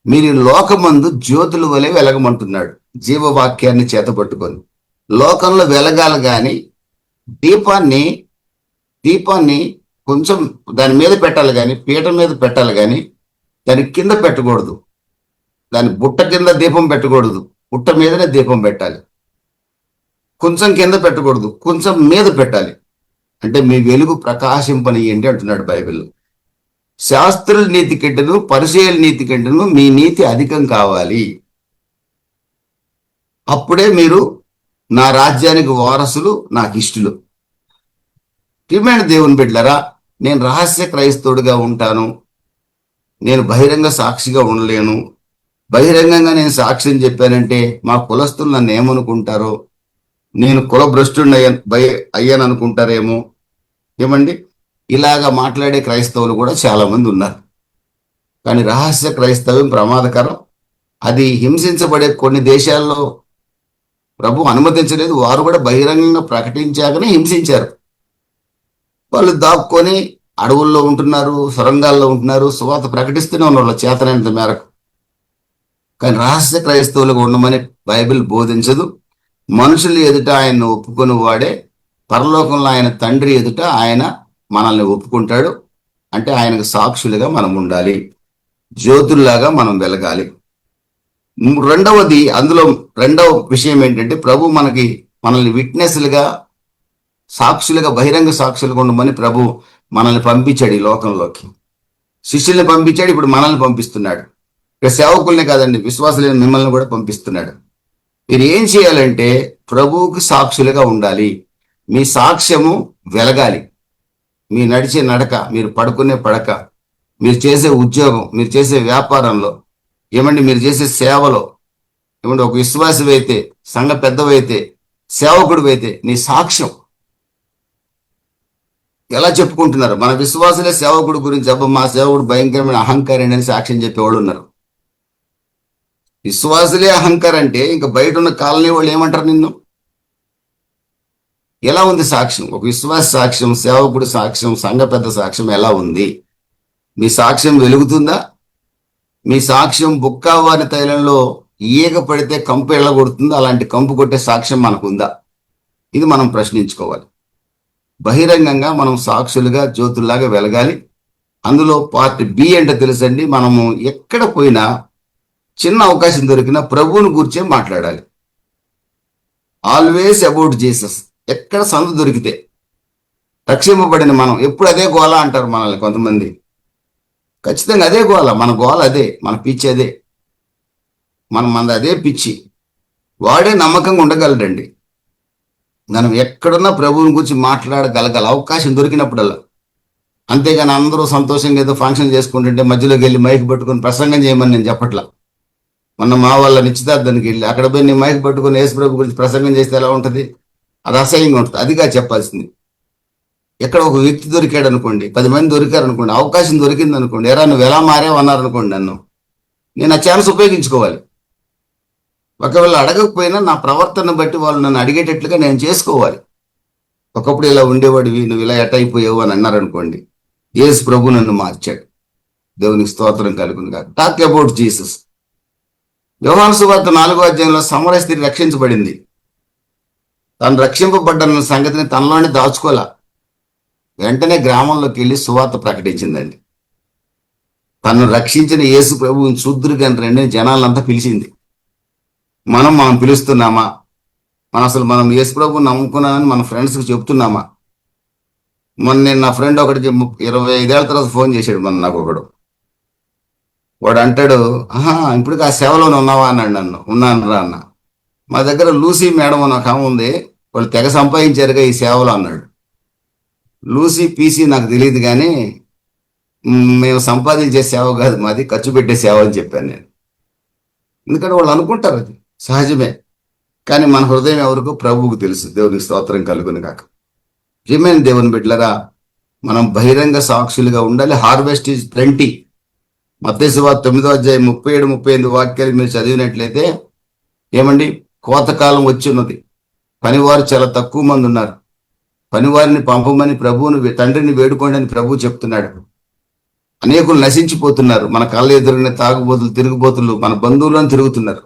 మీరు లోకమందు జ్యోతుల వలె వెలగమంటున్నాడు. జీవవాక్యాన్ని చేతపట్టుకొని లోకంలో వెలగాలి, కానీ దీపాన్ని కొంచెం దాని మీద పెట్టాలి, కానీ పీట మీద పెట్టాలి, కానీ దాని కింద పెట్టకూడదు. దాని బుట్ట కింద దీపం పెట్టకూడదు, బుట్ట మీదనే దీపం పెట్టాలి. కొంచెం కింద పెట్టకూడదు, కొంచెం మీద పెట్టాలి. అంటే మీ వెలుగు ప్రకాశింపనియండి అంటున్నాడు బైబిల్లో. శాస్త్రుల నీతి కంటేను పరిసయ్యుల నీతి కంటేను మీ నీతి అధికం కావాలి. అప్పుడే మీరు నా రాజ్యానికి వారసులు, నాకు ఇష్టలు. ప్రియమైన దేవుని బిడ్డలారా, నేను రహస్య క్రైస్తవుడిగా ఉంటాను, నేను బహిరంగ సాక్షిగా ఉండలేను. బహిరంగంగా నేను సాక్ష్యం చెప్పానంటే మా కులస్తులు నన్ను ఏమనుకుంటారో, నేను కులభ్రష్టుడిని అయ్యాను అనుకుంటారేమో. ఏమండి, ఇలాగా మాట్లాడే క్రైస్తవులు కూడా చాలా మంది ఉన్నారు. కానీ రహస్య క్రైస్తవ్యం ప్రమాదకరం. అది హింసించబడే కొన్ని దేశాల్లో ప్రభు అనుమతించలేదు. వారు కూడా బహిరంగంగా ప్రకటించాకనే హింసించారు. వాళ్ళు దాక్కొని అడవుల్లో ఉంటున్నారు, సొరంగాల్లో ఉంటున్నారు, సువార్త ప్రకటిస్తూనే ఉన్నారు వాళ్ళ చేతనైనంత మేరకు. కానీ రహస్య క్రైస్తవులుగా ఉండమని బైబిల్ బోధించదు. మనుషులు ఎదుట ఆయన ఒప్పుకొని వాడే పరలోకంలో ఆయన తండ్రి ఎదుట ఆయన మనల్ని ఒప్పుకుంటాడు. అంటే ఆయనకు సాక్షులుగా మనం ఉండాలి, జ్యోతుల్లాగా మనం వెలగాలి. రెండవది, అందులో రెండవ విషయం ఏంటంటే ప్రభు మనల్ని విట్నెస్లుగా, సాక్షులుగా, బహిరంగ సాక్షులుగా ఉండమని ప్రభు మనల్ని పంపించాడు ఈ లోకంలోకి. శిష్యుల్ని పంపించాడు, ఇప్పుడు మనల్ని పంపిస్తున్నాడు. ఇక సేవకుల్ని కాదండి, విశ్వాసులైన మిమ్మల్ని కూడా పంపిస్తున్నాడు. మీరు ఏం చేయాలంటే ప్రభువుకి సాక్షులుగా ఉండాలి. మీ సాక్ష్యము వెలగాలి. మీ నడిచే నడక, మీరు పడుకునే పడక, మీరు చేసే ఉద్యోగం, మీరు చేసే వ్యాపారంలో, మీరు చేసే సేవలో, ఒక విశ్వాసం అయితే, సంఘ పెద్దవైతే, సేవకుడు అయితే నీ సాక్ష్యం ఎలా చెప్పుకుంటున్నారు? మన విశ్వాసులే సేవకుడు గురించి, అబ్బా మా సేవకుడు భయంకరమైన అహంకారం అని సాక్ష్యం చెప్పేవాళ్ళు ఉన్నారు. విశ్వాసులే అహంకారం అంటే ఇంకా బయట ఉన్న కాలనీ వాళ్ళు ఏమంటారు నిన్ను? ఎలా ఉంది సాక్ష్యం? ఒక విశ్వాస సాక్ష్యం, సేవకుడు సాక్ష్యం, సంఘ పెద్ద సాక్ష్యం ఎలా ఉంది? మీ సాక్ష్యం వెలుగుతుందా? మీ సాక్ష్యం బుక్కావారి తైలంలో ఈగ పడితే కంపు ఎళ్ళగొడుతుందో అలాంటి కంపు కొట్టే సాక్ష్యం మనకుందా? ఇది మనం ప్రశ్నించుకోవాలి. బహిరంగంగా మనం సాక్షులుగా, జ్యోతుల్లాగా వెలగాలి. అందులో పార్ట్ బి అంటే తెలుసండి, మనము ఎక్కడ పోయినా చిన్న అవకాశం దొరికినా ప్రభువుని గురించే మాట్లాడాలి. Always about Jesus. ఎక్కడ సందు దొరికితే, రక్షింపబడిన మనం ఎప్పుడు అదే గోల అంటారు మనల్ని కొంతమంది. ఖచ్చితంగా అదే గోల, మన గోల అదే, మన పిచ్చి అదే, మనది అదే పిచ్చి. వాడే నమ్మకంగా ఉండగలడండి. మనం ఎక్కడున్నా ప్రభువుని గురించి మాట్లాడగలగల అవకాశం దొరికినప్పుడల్లా. అంతేగాని అందరూ సంతోషంగా ఏదో ఫంక్షన్ చేసుకుంటుంటే మధ్యలోకి వెళ్ళి మైక్ పట్టుకొని ప్రసంగం చేయమని నేను చెప్పట్లా. మొన్న మా వాళ్ళ నిశ్చితార్థానికి వెళ్ళి అక్కడ పోయి నేను మైక్ పట్టుకొని యేసు ప్రభు గురించి ప్రసంగం చేస్తే ఎలా ఉంటుంది? అది అసహ్యంగా ఉంటుంది. అదిగా చెప్పాల్సింది. ఎక్కడ ఒక వ్యక్తి దొరికాడు అనుకోండి, 10 మంది దొరికారు అనుకోండి, అవకాశం దొరికింది అనుకోండి, ఎరా నువ్వు ఎలా మారావు అన్నారు అనుకోండి, నేను ఆ ఛాన్స్ ఉపయోగించుకోవాలి. ఒకవేళ అడగకపోయినా నా ప్రవర్తన బట్టి వాళ్ళు నన్ను అడిగేటట్లుగా నేను చేసుకోవాలి. ఒకప్పుడు ఇలా ఉండేవాడివి, నువ్వు ఇలా ఎట్ అయిపోయావు అని అన్నారనుకోండి, యేసు ప్రభు నన్ను మార్చాడు. దేవునికి స్తోత్రం కలుగును గాక. Talk about Jesus. యోహాను సువార్త 4వ అధ్యాయంలో సమరయ స్త్రీ రక్షించబడింది. తను రక్షింపబడ్డ సంగతిని తనలోనే దాచుకోలే. వెంటనే గ్రామంలోకి వెళ్ళి సువార్త ప్రకటించిందండి. తను రక్షించిన యేసు ప్రభువుని చూద్దురు కానీ రండి జనాలంతా పిలిచింది. మనం పిలుస్తున్నామా? మనం యేసు ప్రభువుని నమ్ముకున్నామని మన ఫ్రెండ్స్కి చెప్తున్నామా? నేను నా ఫ్రెండ్ ఒకటి 25 ఏళ్ల తర్వాత ఫోన్ చేశాడు నాకు ఒకడు. వాడు అంటాడు, ఇప్పుడు ఆ సేవలోనే ఉన్నావా అన్నాడు నన్ను. ఉన్నాను రా అన్న. మా దగ్గర లూసీ మేడం అని ఒక ఆమె ఉంది, వాళ్ళు తెగ సంపాదించారుగా ఈ సేవలో అన్నాడు. లూసీ పీసీ నాకు తెలియదు కానీ మేము సంపాదించే సేవ కాదు, మాది ఖర్చు పెట్టే సేవ అని చెప్పాను నేను. ఎందుకంటే వాళ్ళు అనుకుంటారు అది సహజమే, కానీ మన హృదయం ఎవరికో ప్రభువుకు తెలుసు. దేవునికి స్తోత్రం కలుగును కాక. ప్రియమైన దేవుని బిడ్డలారా, మనం బహిరంగ సాక్షులుగా ఉండాలి. Harvest is plenty. మత్తయి సువార్త 9వ అధ్యాయం 37-38 వాక్యాలు మీరు చదివినట్లయితే కోతకాలం వచ్చి ఉన్నది, పనివారు చాలా తక్కువ మంది ఉన్నారు, పనివారిని పంపమని ప్రభువుని తండ్రిని వేడుకోండి అని ప్రభు చెప్తున్నాడు. అనేకులు నశించిపోతున్నారు. మన కళ్ళ ఎదురునే తాగుబోతులు, తిరుగుబోతులు మన బంధువులను తిరుగుతున్నారు.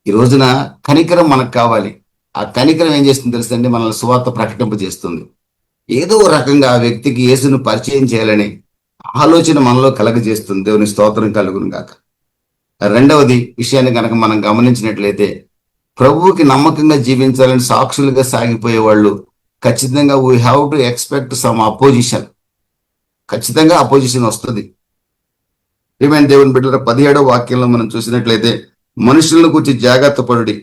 ఈ రోజున కనికరం మనకు కావాలి. ఆ కనికరం ఏం చేస్తుంది తెలుసండి? మనల్ని సువార్త ప్రకటింపజేస్తుంది. ఏదో రకంగా ఆ వ్యక్తికి యేసును పరిచయం చేయాలని ఆలోచన మనలో కలగజేస్తుంది. దేవుని స్తోత్రం కలుగును గాక. రెండవది విషయాన్ని కనుక మనం గమనించినట్లయితే, ప్రభువుకి నమ్మకంగా జీవించాలని సాక్షులుగా సాగిపోయే వాళ్ళు ఖచ్చితంగా we have to expect some opposition. ఖచ్చితంగా అపోజిషన్ వస్తుంది. ఏమైనా దేవుని బిడ్డల 17వ వాక్యంలో మనం చూసినట్లయితే, మనుషులను గురించి జాగ్రత్త పడుడి,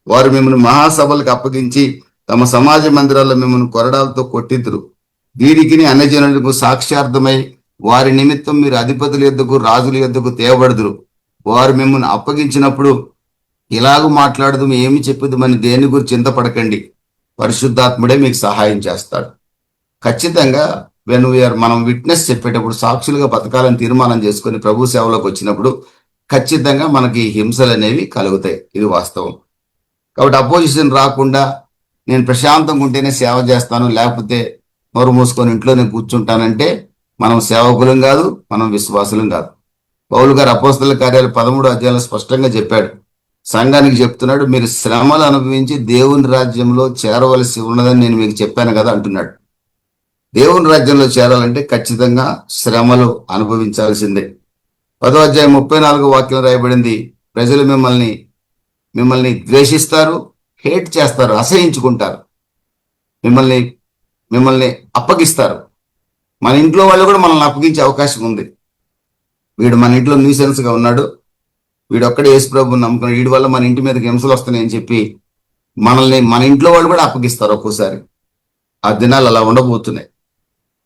వారు మిమ్మల్ని మహాసభలకు అప్పగించి తమ సమాజ మందిరాల్లో మిమ్మల్ని కొరడాలతో కొట్టిద్దురు. వీరికి అన్యజనులకు సాక్ష్యార్థమై వారి నిమిత్తం మీరు అధిపతుల యొద్దకు, రాజుల యొద్దకు తేవబడుదురు. వారు మిమ్మల్ని అప్పగించినప్పుడు ఇలాగూ మాట్లాడదు, ఏమి చెప్పదు అని దేని గురించి చింతపడకండి, పరిశుద్ధాత్ముడే మీకు సహాయం చేస్తాడు. ఖచ్చితంగా మనం విట్నెస్ చెప్పేటప్పుడు, సాక్షులుగా బతకాలని తీర్మానం చేసుకొని ప్రభు సేవలోకి వచ్చినప్పుడు ఖచ్చితంగా మనకి హింసలు అనేవి కలుగుతాయి. ఇది వాస్తవం. కాబట్టి అపోజిషన్ రాకుండా నేను ప్రశాంతంగా ఉంటేనే సేవ చేస్తాను, లేకపోతే నోరు మూసుకొని ఇంట్లోనే కూర్చుంటానంటే మనం సేవకులం కాదు, మనం విశ్వాసులం కాదు. పౌలు గారు అపోస్తల కార్యాలు 13వ అధ్యాయంలో స్పష్టంగా చెప్పాడు. సంఘానికి చెప్తున్నాడు, మీరు శ్రమలు అనుభవించి దేవుని రాజ్యంలో చేరవలసి ఉన్నదని నేను మీకు చెప్పాను కదా అంటున్నాడు. దేవుని రాజ్యంలో చేరాలంటే ఖచ్చితంగా శ్రమలు అనుభవించాల్సిందే. 10వ అధ్యాయం 34వ వాక్యం రాయబడింది, ప్రజలు మిమ్మల్ని ద్వేషిస్తారు, హేట్ చేస్తారు, అసహించుకుంటారు, మిమ్మల్ని మిమ్మల్ని అప్పగిస్తారు. మన ఇంట్లో వాళ్ళు కూడా మనల్ని అప్పగించే అవకాశం ఉంది. వీడు మన ఇంట్లో న్యూసెన్స్ గా ఉన్నాడు, వీడు ఒక్కడే యేసు ప్రభువుని నమ్ముకున్నాడు, వీడి వల్ల మన ఇంటి మీదకి హింసలు వస్తున్నాయని చెప్పి మన ఇంట్లో వాళ్ళు కూడా అప్పగిస్తారు ఒక్కోసారి. ఆ దినాలు అలా ఉండబోతున్నాయి.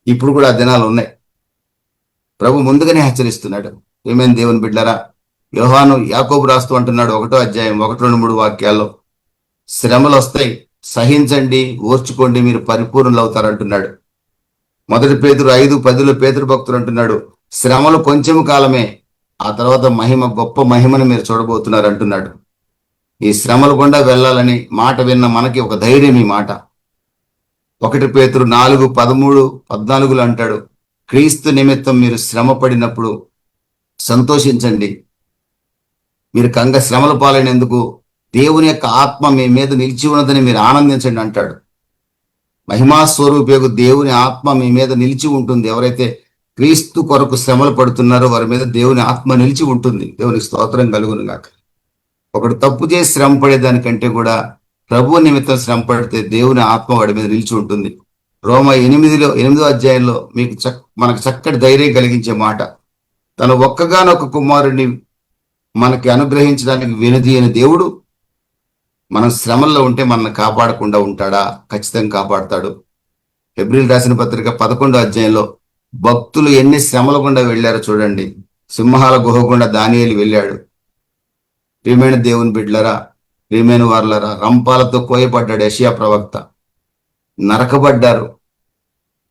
ఇప్పుడు కూడా ఆ దినాలు ఉన్నాయి. ప్రభు ముందుగానే హెచ్చరిస్తున్నాడు. ఏమేం దేవుని బిడ్డలారా, యాకోబు రాస్తూ అంటున్నాడు 1వ అధ్యాయం 1, 2, 3 వాక్యాల్లో, శ్రమలు వస్తాయి, సహించండి, ఓర్చుకోండి, మీరు పరిపూర్ణులు అవుతారంటున్నాడు. 1 పేతురు 5:10లో పేతురు భక్తుడు అంటున్నాడు, శ్రమలు కొంచెం కాలమే, ఆ తర్వాత గొప్ప మహిమను మీరు చూడబోతున్నారు అంటున్నాడు. ఈ శ్రమలు గుండా వెళ్ళాలని మాట విన్న మనకి ఒక ధైర్యం ఈ మాట. 1 పేతురు 4:13, 14 అంటాడు, క్రీస్తు నిమిత్తం మీరు శ్రమ పడినప్పుడు సంతోషించండి, మీరు శ్రమల పాలైనందుకు దేవుని యొక్క ఆత్మ మీ మీద నిలిచి ఉన్నదని మీరు ఆనందించండి అంటాడు. మహిమా స్వరూపేగు దేవుని ఆత్మ మీ మీద నిలిచి ఉంటుంది. ఎవరైతే క్రీస్తు కొరకు శ్రమలు పడుతున్నారో వారి మీద దేవుని ఆత్మ నిలిచి ఉంటుంది. దేవునికి స్తోత్రం కలుగును గాక. ఒకడు తప్పు చేసి శ్రమ పడేదానికంటే కూడా ప్రభు నిమిత్తం శ్రమ పడితే దేవుని ఆత్మ వాడి మీద నిలిచి ఉంటుంది. రోమ 8వ అధ్యాయంలో మనకు చక్కటి ధైర్యం కలిగించే మాట, తన ఒక్కగానొక్క కుమారుడిని మనకి అనుగ్రహించడానికి వెనుదీయని దేవుడు మనం శ్రమల్లో ఉంటే మనల్ని కాపాడకుండా ఉంటాడా? ఖచ్చితంగా కాపాడతాడు. హెబ్రీయులకు రాసిన పత్రిక 11వ అధ్యాయంలో భక్తులు ఎన్ని శ్రమల గుండా వెళ్ళారో చూడండి. సింహాల గుహ గుండా దానియేలు వెళ్ళాడు. ప్రియమైన దేవుని బిడ్డలరా, ప్రియమైన వారలరా, రంపాలతో కోయబడ్డాడు యెషయా ప్రవక్త. నరకబడ్డారు,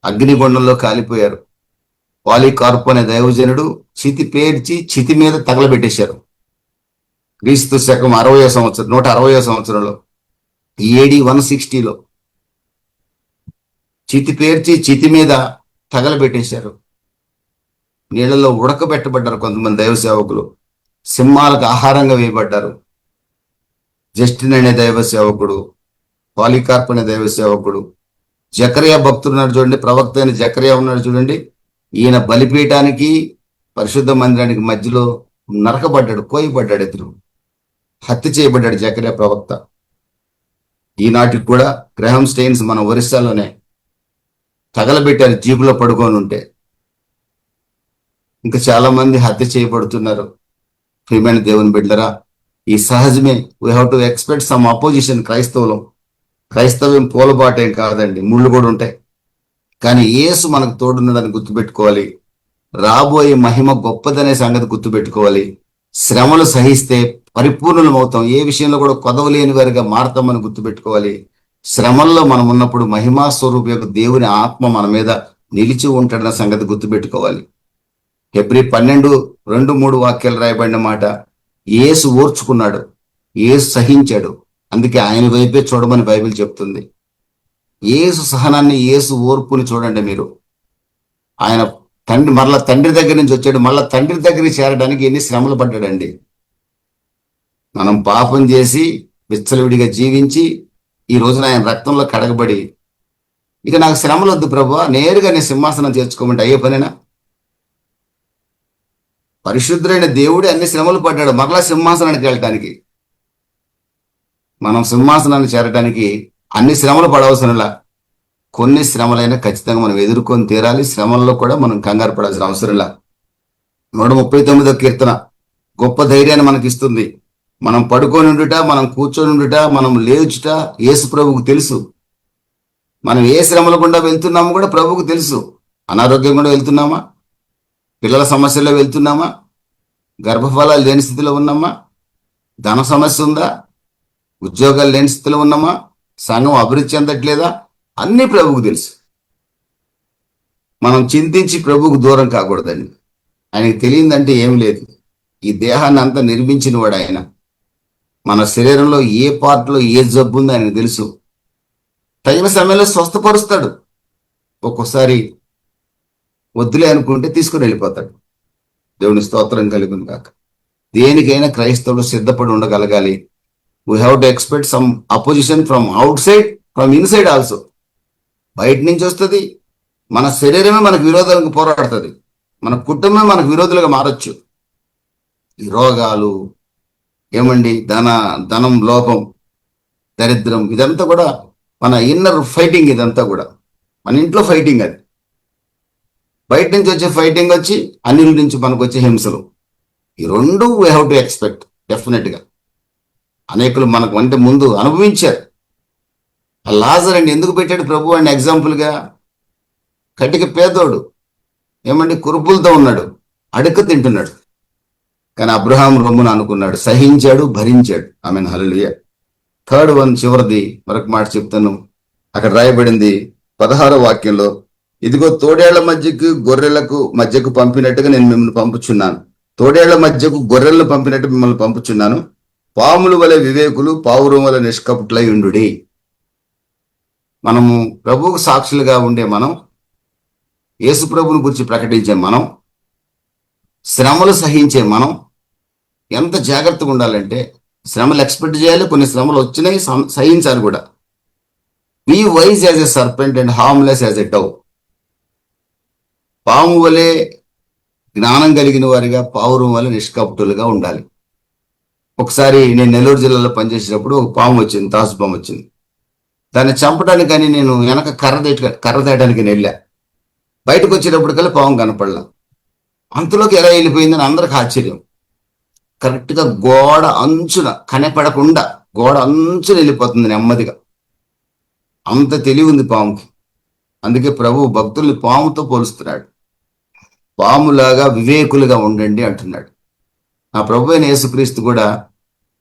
అగ్నిగుండంలో కాలిపోయారు. పాలీకార్పు అనే దైవజనుడు చితి పేర్చి చితి మీద తగలబెట్టేశారు. క్రీస్తు శకం 160వ సంవత్సరంలో AD 160లో చితి పేర్చి చితి మీద తగలబెట్టేశారు. నీళ్లలో ఉడకబెట్టబడ్డారు కొంతమంది దైవ సేవకులు, సింహాలకు ఆహారంగా వేయబడ్డారు. జస్టిన్ అనే దైవ సేవకుడు, పాలీకార్ప్ అనే దైవ సేవకుడు, జకరియా భక్తుడు ఉన్నాడు చూడండి, ప్రవక్త అయిన జకరియా ఉన్నాడు చూడండి, ఈయన బలిపీఠానికి పరిశుద్ధ మందిరానికి మధ్యలో నరకబడ్డాడు, కోయబడ్డాడు, ఎదురు హత్య చేయబడ్డాడు జకరియా ప్రవక్త. ఈనాటికి కూడా గ్రహం స్టెయిన్స్ మన ఒరిస్సాలోనే తగలబెట్టారు జీపులో పడుకొని ఉంటే. ఇంకా చాలా మంది హత్య చేయబడుతున్నారు. ప్రియమైన దేవుని బిడ్డరా, ఈ సహజమే. We have to expect some opposition. క్రైస్తవ్యం పూలబాటేం కాదండి, ముళ్ళు కూడా ఉంటాయి. కానీ యేసు మనకు తోడున్నదని గుర్తుపెట్టుకోవాలి. రాబోయే మహిమ గొప్పదనే సంగతి గుర్తుపెట్టుకోవాలి. శ్రమలు సహిస్తే పరిపూర్ణులం అవుతాం. ఏ విషయంలో కూడా కొదవలేని వారిగా మారతామని గుర్తుపెట్టుకోవాలి. శ్రమల్లో మనం ఉన్నప్పుడు మహిమా స్వరూప యొక్క దేవుని ఆత్మ మన మీద నిలిచి ఉంటాడన్న సంగతి గుర్తుపెట్టుకోవాలి. హెబ్రీ 12:2-3 వాక్యాలు రాయబడిన మాట, యేసు ఓర్చుకున్నాడు, యేసు సహించాడు, అందుకే ఆయన వైపే చూడమని బైబిల్ చెప్తుంది. యేసు సహనాన్ని, యేసు ఓర్పుని చూడండి మీరు. ఆయన తండ్రి దగ్గర నుంచి వచ్చాడు, మళ్ళా తండ్రి దగ్గరికి చేరడానికి ఎన్ని శ్రమలు పడ్డాడండి. మనం పాపం చేసి విచ్చలవిడిగా జీవించి ఈ రోజున ఆయన రక్తంలో కడగబడి, ఇక నాకు శ్రమలు వద్దు ప్రభువా, నేరుగా నీ సింహాసనం చేర్చుకోమంటే అయ్యే పనేనా? పరిశుద్ధుడైన దేవుడే అన్ని శ్రమలు పడ్డాడు మరలా సింహాసనానికి వెళ్ళటానికి. మనం సింహాసనాన్ని చేరటానికి అన్ని శ్రమలు పడవసరంలా, కొన్ని శ్రమలైనా ఖచ్చితంగా మనం ఎదుర్కొని తీరాలి. శ్రమల్లో కూడా మనం కంగారు పడాల్సిన అవసరంలా. 139వ కీర్తన గొప్ప ధైర్యాన్ని మనకి ఇస్తుంది. మనం పడుకొని ఉండుట, మనం కూర్చొని ఉండుట, మనం లేచుట యేసు ప్రభువుకు తెలుసు. మనం ఏ శ్రమల గుండా వెళ్తున్నామో కూడా ప్రభువుకు తెలుసు. అనారోగ్యం కూడా వెళ్తున్నామా, పిల్లల సమస్యల్లో వెళ్తున్నామా, గర్భఫలాలు లేని స్థితిలో ఉన్నామా, ధన సమస్య ఉందా, ఉద్యోగాలు లేని స్థితిలో ఉన్నామా, సంఘం అభివృద్ధి చెందట్లేదా, అన్ని ప్రభువుకు తెలుసు. మనం చింతించి ప్రభువుకు దూరం కాకూడదండి. ఆయనకి తెలియదంటే ఏం లేదు. ఈ దేహాన్ని అంతా నిర్మించిన వాడు ఆయన. మన శరీరంలో ఏ పార్ట్లో ఏ జబ్బు ఉందో ఆయనకు తెలుసు. తగిన సమయంలో స్వస్థపరుస్తాడు. ఒక్కోసారి వద్దులే అనుకుంటే తీసుకుని వెళ్ళిపోతాడు. దేవుని స్తోత్రం కలుగును గాక. దేనికైనా క్రైస్తవుడు సిద్ధపడి ఉండగలగాలి. We have to expect some opposition from outside, from inside also. బయట నుంచి వస్తుంది, మన శరీరమే మనకు విరోధంగా పోరాడుతుంది, మన కుటుంబమే మనకు విరోధులుగా మారచ్చు. ఈ రోగాలు ఏమండి, ధనం లోపం, దరిద్రం, ఇదంతా కూడా మన ఇన్నర్ ఫైటింగ్. ఇదంతా కూడా మన ఇంట్లో ఫైటింగ్. అది బయట నుంచి వచ్చే ఫైటింగ్ వచ్చి అన్నిల నుంచి మనకు వచ్చే హింసలు. ఈ రెండు వీ హ్యావ్ టు ఎక్స్పెక్ట్ డెఫినెట్గా. అనేకులు మనకు అంటే ముందు అనుభవించారు. ఆ లాజర్ అండి ఎందుకు పెట్టాడు ప్రభు అండి ఎగ్జాంపుల్గా? కటిక పేదోడు, ఏమండి కురుపులతో ఉన్నాడు, అడుక్క తింటున్నాడు. కానీ అబ్రహాం రొమ్మును అనుకున్నాడు, సహించాడు, భరించాడు. ఆమె హల్లెలూయా. థర్డ్ వన్, చివరిది మరొక మాట చెప్తాను. అక్కడ రాయబడింది 16వ వాక్యంలో, ఇదిగో తోడేళ్ల మధ్యకు గొర్రెలకు మధ్యకు పంపినట్టుగా నేను మిమ్మల్ని పంపుచున్నాను. తోడేళ్ల మధ్యకు గొర్రెలను పంపినట్టు మిమ్మల్ని పంపుచున్నాను. పాముల వలె వివేకులు, పావురం వలె నిష్కపటులై ఉండుడి. మనము ప్రభువుకు సాక్షులుగా ఉండే మనం, యేసు ప్రభువుని గురించి ప్రకటించే మనం, శ్రమలు సహించే మనం ఎంత జాగ్రత్తగా ఉండాలంటే, శ్రమలు ఎక్స్పెక్ట్ చేయాలి, కొన్ని శ్రమలు వచ్చినాయి సహించాలి కూడా. Be wise as a serpent and harmless as a dove. పాము వలె జ్ఞానం కలిగిన వారిగా, పావురం వలె నిష్కపటులుగా ఉండాలి. ఒకసారి నేను నెల్లూరు జిల్లాలో పనిచేసేటప్పుడు ఒక పాము వచ్చింది, తాసు పాము వచ్చింది. దాన్ని చంపడానికి కానీ నేను వెనక కర్ర తేయడానికి వెళ్ళా. బయటకు వచ్చేటప్పటికల్లా పాము కనపడలా. అంతలోకి ఎలా వెళ్ళిపోయిందని అందరికి ఆశ్చర్యం. కరెక్ట్గా గోడ అంచున, కనపడకుండా గోడ అంచున వెళ్ళిపోతుంది నెమ్మదిగా. అంత తెలివి ఉంది పాముకి. అందుకే ప్రభు భక్తుల్ని పాముతో పోలుస్తున్నాడు. పాములాగా వివేకులుగా ఉండండి అంటున్నాడు. ఆ ప్రభు అయిన యేసుక్రీస్తు కూడా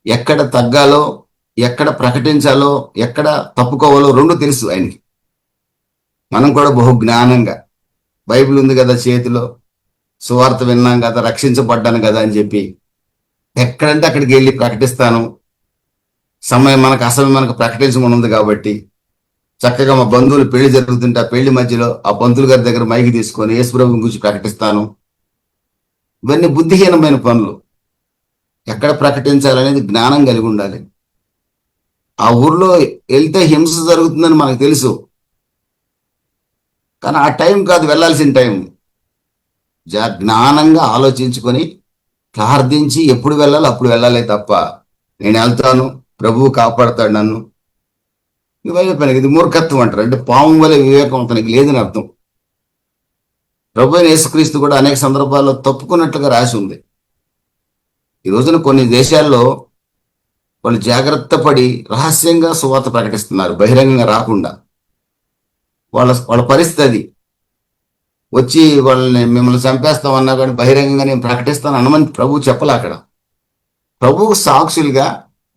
ఎక్కడ తగ్గాలో, ఎక్కడ ప్రకటించాలో, ఎక్కడ తప్పుకోవాలో రెండు తెలుసు ఆయనకి. మనం కూడా బహు జ్ఞానంగా, బైబిల్ ఉంది కదా చేతిలో, సువార్త విన్నాం కదా, రక్షించబడ్డాను కదా అని చెప్పి ఎక్కడంటే అక్కడికి వెళ్ళి ప్రకటిస్తాను. సమయం మనకు అసలు మనకు ప్రకటించమని ఉంది కాబట్టి చక్కగా మా బంధువులు పెళ్లి జరుగుతుంటే ఆ పెళ్లి మధ్యలో ఆ బంధువుల గారి దగ్గర మైకి తీసుకొని యేసు ప్రభువుని గురించి ప్రకటిస్తాను. ఇవన్నీ బుద్ధిహీనమైన పనులు. ఎక్కడ ప్రకటించాలనేది జ్ఞానం కలిగి ఉండాలి. ఆ ఊర్లో వెళ్తే హింస జరుగుతుందని మనకు తెలుసు, కానీ ఆ టైం కాదు వెళ్ళాల్సిన టైం. జ్ఞానంగా ఆలోచించుకొని ప్రార్థించి ఎప్పుడు వెళ్ళాలో అప్పుడు వెళ్ళాలి తప్ప, నేను వెళ్తాను ప్రభువు కాపాడుతాడు నన్ను, ఇవైపోయినాయి. ఇది మూర్ఖత్వం అంటారు. అంటే పాము వలె వివేకం అతనికి లేదని అర్థం. ప్రభు అయిన యేసుక్రీస్తు కూడా అనేక సందర్భాల్లో తప్పుకున్నట్లుగా రాసి ఉంది. ఈ రోజున కొన్ని దేశాల్లో వాళ్ళు జాగ్రత్త పడి రహస్యంగా సువార్త ప్రకటిస్తున్నారు, బహిరంగంగా రాకుండా. వాళ్ళ పరిస్థితి అది. వచ్చి వాళ్ళని మిమ్మల్ని చంపేస్తామన్నా కానీ బహిరంగంగా నేను ప్రకటిస్తాను అనమని ప్రభు చెప్పలే. అక్కడ ప్రభువుకు సాక్షులుగా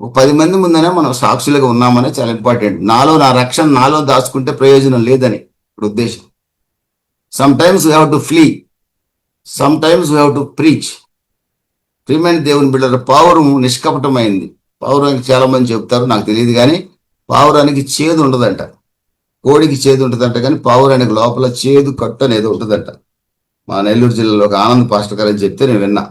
10 మంది ముందనే మనం సాక్షులుగా ఉన్నామనే చాలా ఇంపార్టెంట్. నా రక్షణ నాలో దాచుకుంటే ప్రయోజనం లేదని ఇప్పుడు ఉద్దేశం. Some times we have to flea, some times we have to preach. ప్రియమైన దేవుని బిడ్డల, పావురం నిష్కపటమైంది. పావురానికి చాలా మంది చెప్తారు, నాకు తెలియదు, కానీ పావురానికి చేదు ఉండదంట. కోడికి చేదు ఉంటుందంట, కానీ పావురానికి లోపల చేదు కట్టు అనేది ఉంటుందంట. మా నెల్లూరు జిల్లాలో ఒక ఆనంద్ పాస్టర్ గారు అని చెప్తే నేను విన్నా.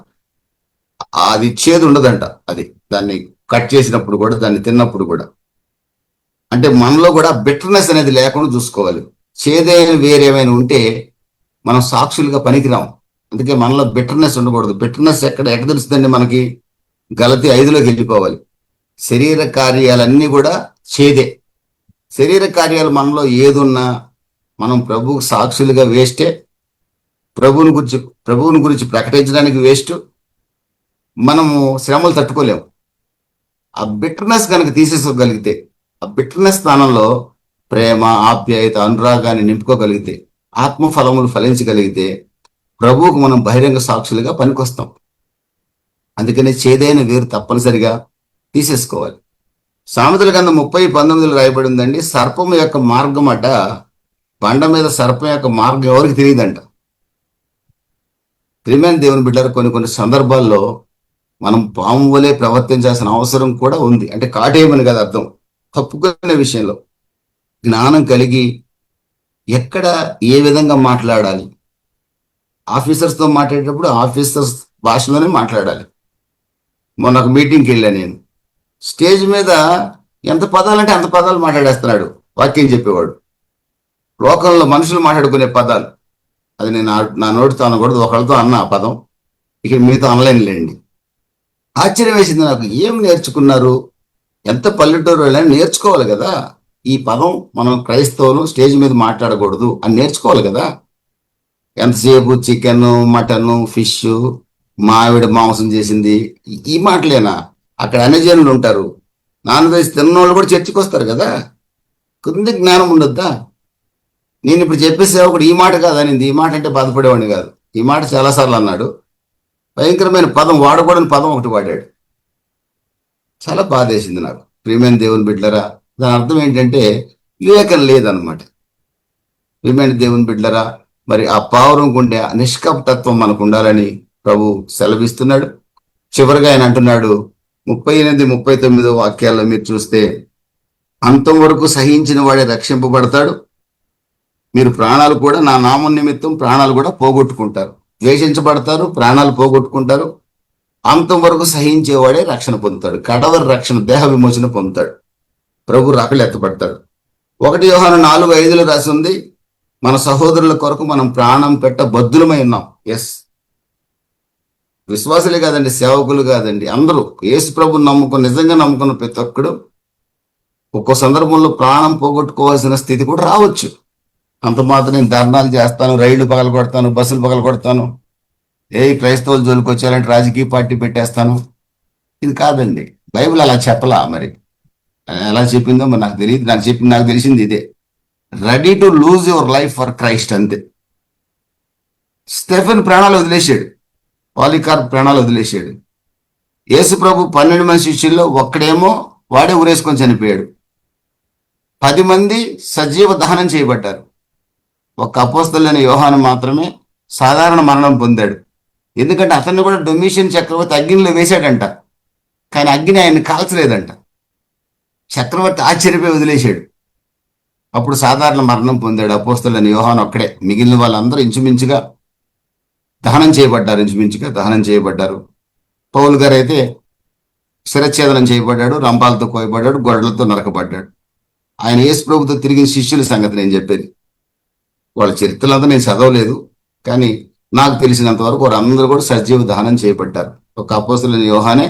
అది చేదు ఉండదంట. అది దాన్ని కట్ చేసినప్పుడు కూడా, దాన్ని తిన్నప్పుడు కూడా. అంటే మనలో కూడా బిటర్నెస్ అనేది లేకుండా చూసుకోవాలి. చేదైన వేరేమైనా ఉంటే మనం సాక్షులుగా పనికిరాం. అందుకే మనలో బిటర్నెస్ ఉండకూడదు. బిటర్నెస్ ఎక్కడ తెలుస్తుందండి మనకి? గలతీ 5లోకి వెళ్ళిపోవాలి. శరీర కార్యాలన్నీ కూడా చేదే. శరీర కార్యాలు మనలో ఏదున్నా మనం ప్రభువుకు సాక్షులుగా వేస్టే. ప్రభువుని గురించి ప్రకటించడానికి వేస్ట్. మనము శ్రమలు తట్టుకోలేము. ఆ బిటర్నెస్ కనుక తీసేసుకోగలిగితే, ఆ బిటర్నెస్ స్థానంలో ప్రేమ, ఆప్యాయత, అనురాగాన్ని నింపుకోగలిగితే, ఆత్మఫలములు ఫలించగలిగితే ప్రభువుకు మనం బహిరంగ సాక్షులుగా పనికొస్తాం. అందుకని చేదైన వేరు తప్పనిసరిగా తీసేసుకోవాలి. సామెతల గ్రంథం 30:19 రాయబడి ఉందండి, సర్పము యొక్క మార్గం అట, బండ మీద సర్పం యొక్క మార్గం ఎవరికి తెలియదంట. ప్రియమైన దేవుని బిడ్డలు, కొన్ని సందర్భాల్లో మనం పాము వలె ప్రవర్తించాల్సిన అవసరం కూడా ఉంది. అంటే కాటేయమని కదా అర్థం. తప్పుకునే విషయంలో జ్ఞానం కలిగి ఎక్కడ ఏ విధంగా మాట్లాడాలి, ఆఫీసర్స్తో మాట్లాడేటప్పుడు ఆఫీసర్స్ భాషలోనే మాట్లాడాలి. మొన్న ఒక మీటింగ్కి వెళ్ళా నేను. స్టేజ్ మీద ఎంత పదాలంటే అంత పదాలు మాట్లాడేస్తున్నాడు వాక్యం చెప్పేవాడు. లోకంలో మనుషులు మాట్లాడుకునే పదాలు. అది నేను నా నోటితో అనకూడదు, ఒకళ్ళతో అన్న ఆ పదం. ఇక మీతో అనలేనులేండి. ఆశ్చర్యం వేసింది నాకు. ఏం నేర్చుకున్నారు? ఎంత పల్లెటూరు వెళ్ళని నేర్చుకోవాలి కదా. ఈ పదం మనం క్రైస్తవులు స్టేజ్ మీద మాట్లాడకూడదు అని నేర్చుకోవాలి కదా. ఎంతసేపు చికెన్, మటన్, ఫిష్, మావిడ మాంసం చేసింది, ఈ మాటలేనా? అక్కడ అన్యజనులు ఉంటారు, నాన్ వెజ్ తిన్నోళ్ళు కూడా చర్చికి వస్తారు కదా. కొద్ది జ్ఞానం ఉండొద్దా? నేను ఇప్పుడు చెప్పే సేవకుడు ఈ మాట కాదనింది. ఈ మాట అంటే బాధపడేవాడిని కాదు. ఈ మాట చాలాసార్లు అన్నాడు. భయంకరమైన పదం, వాడకూడని పదం ఒకటి వాడాడు. చాలా బాధేసింది నాకు. ప్రియమైన దేవుని బిడ్డలరా, దాని అర్థం ఏంటంటే వివేకం లేదనమాట. ప్రియమైన దేవుని బిడ్డలరా, మరి ఆ పావురం గుండె నిష్కపటత్వం మనకు ఉండాలని ప్రభు సెలవిస్తున్నాడు. చివరిగా ఆయన అంటున్నాడు 38, 39 వాక్యాల్లో మీరు చూస్తే, అంతం వరకు సహించిన వాడే రక్షింపబడతాడు. మీరు ప్రాణాలు కూడా, నా నామం నిమిత్తం ప్రాణాలు కూడా పోగొట్టుకుంటారు. ద్వేషించబడతారు, ప్రాణాలు పోగొట్టుకుంటారు. అంతం వరకు సహించేవాడే రక్షణ పొందుతాడు. కడవరి రక్షణ, దేహ విమోచన పొందుతాడు. ప్రభు రాకలు ఎత్తపడతాడు. 1 యోహాను 4:5 రాసి ఉంది, మన సహోదరుల కొరకు మనం ప్రాణం పెట్ట బద్దులమై ఉన్నాం. ఎస్, విశ్వాసులే కాదండి, సేవకులు కాదండి, అందరూ యేసు ప్రభుని నమ్ముకుని, నిజంగా నమ్ముకున్న ప్రతి ఒక్కడు ఒక్కో సందర్భంలో ప్రాణం పోగొట్టుకోవాల్సిన స్థితి కూడా రావచ్చు. అంత మాత్రం నేను ధర్నాలు చేస్తాను, రైళ్లు పగలగొడతాను, బస్సులు పగలగొడతాను, క్రైస్తవులు జోలికి వచ్చారంటే రాజకీయ పార్టీ పెట్టేస్తాను, ఇది కాదండి. బైబిల్ అలా చెప్పలా. మరి ఎలా చెప్పిందో మరి నాకు తెలియదు. నాకు తెలిసింది ఇదే, ready to lose your life for Christ, అంతే. స్టెఫెన్ ప్రాణాలు వదిలేశాడు, పాలికార్ప్ ప్రాణాలు వదిలేశాడు. యేసు ప్రభు 12 మంది శిష్యుల్లో ఒక్కడేమో వాడే ఊరేసుకొని చనిపోయాడు. 10 మంది సజీవ దహనం చేయబడ్డారు. ఒక అపోస్తలుడైన యోహాను మాత్రమే సాధారణ మరణం పొందాడు. ఎందుకంటే అతన్ని కూడా డొమిషియన్ చక్రవర్తి అగ్నిలో వేశాడంట, కానీ అగ్ని ఆయన్ని కాల్చలేదంట. చక్రవర్తి ఆశ్చర్యపోయి వదిలేశాడు. అప్పుడు సాధారణ మరణం పొందాడు అపోస్తలుడైన యోహాను ఒక్కడే. మిగిలిన వాళ్ళందరూ ఇంచుమించుగా దహనం చేయబడ్డారు. పౌలు గారు అయితే శిరఛేదనం చేయబడ్డాడు, రంపాలతో కోయబడ్డాడు, గొడ్డలతో నరకబడ్డాడు. ఆయన యేసు ప్రభుతో తిరిగిన శిష్యుల సంగతి నేను చెప్పేది. వాళ్ళ చరిత్రలంతా నేను చదవలేదు, కానీ నాకు తెలిసినంత వరకు వారందరూ కూడా సజీవ దహనం చేయబడ్డారు. ఒక అపోస్తలుడైన యోహానే